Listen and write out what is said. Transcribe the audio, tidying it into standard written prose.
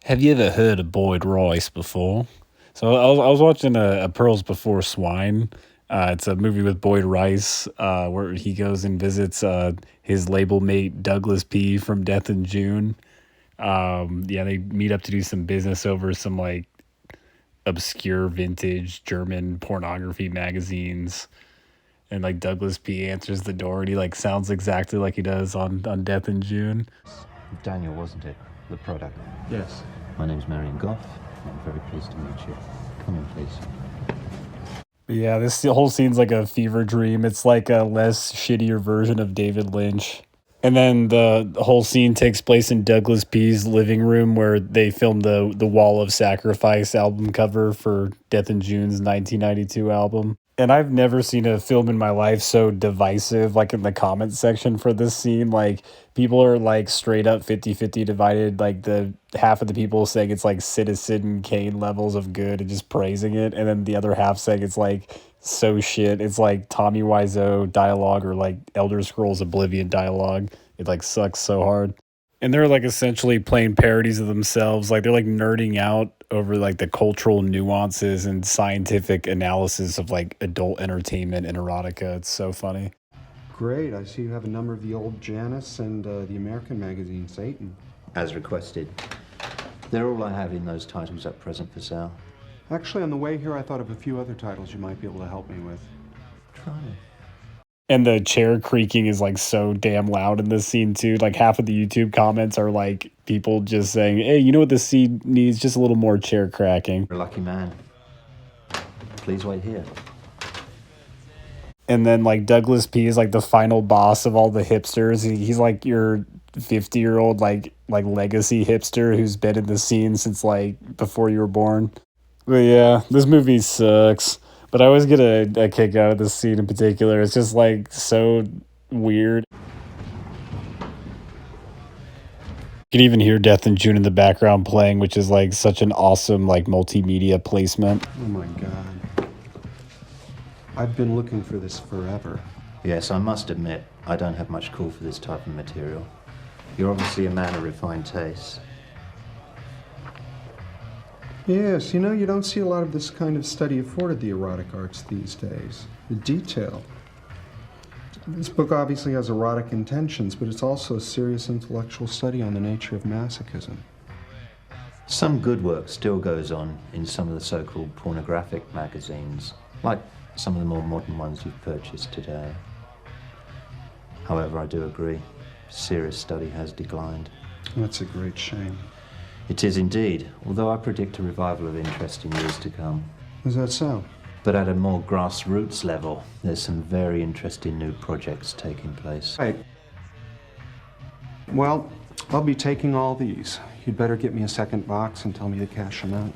Have you ever heard of Boyd Rice before? So I was watching a Pearls Before Swine. It's a movie with Boyd Rice where he goes and visits his label mate Douglas P from Death in June. Yeah, they meet up to do some business over some like obscure vintage German pornography magazines. And like Douglas P answers the door and he like sounds exactly like he does on Death in June. Daniel, wasn't it? The product. Yes. My name's Marion Goff. I'm very pleased to meet you. Come in, please. Yeah, this whole scene's like a fever dream. It's like a less shittier version of David Lynch. And then the whole scene takes place in Douglas P's living room where they filmed the Wall of Sacrifice album cover for Death in June's 1992 album. And I've never seen a film in my life so divisive, like in the comments section for this scene. Like, people are like straight up 50-50 divided. Like, the half of the people saying it's like Citizen Kane levels of good and just praising it. And then the other half saying it's like so shit. It's like Tommy Wiseau dialogue or like Elder Scrolls Oblivion dialogue. It like sucks so hard. And they're like essentially playing parodies of themselves. Like they're like nerding out over like the cultural nuances and scientific analysis of like adult entertainment and erotica. It's so funny. Great. I see you have a number of the old Janus and the American magazine Satan. As requested. They're all I have in those titles at present for sale. Actually, on the way here, I thought of a few other titles you might be able to help me with. Try me. And the chair creaking is like so damn loud in this scene too. Like half of the YouTube comments are like people just saying, "Hey, you know what this scene needs? Just a little more chair cracking." You're a lucky man. Please wait here. And then like Douglas P is like the final boss of all the hipsters. He's like your 50-year-old like legacy hipster who's been in the scene since like before you were born. But yeah, this movie sucks. But I always get a kick out of this scene in particular. It's just like so weird. You can even hear Death in June in the background playing, which is like such an awesome like multimedia placement. Oh my God. I've been looking for this forever. Yes, I must admit, I don't have much call for this type of material. You're obviously a man of refined taste. Yes, you know, you don't see a lot of this kind of study afforded the erotic arts these days. The detail. This book obviously has erotic intentions, but it's also a serious intellectual study on the nature of masochism. Some good work still goes on in some of the so-called pornographic magazines, like some of the more modern ones you've purchased today. However, I do agree, serious study has declined. That's a great shame. It is indeed, although I predict a revival of interest in years to come. Is that so? But at a more grassroots level, there's some very interesting new projects taking place. Right. Well, I'll be taking all these. You'd better get me a second box and tell me to cash them out.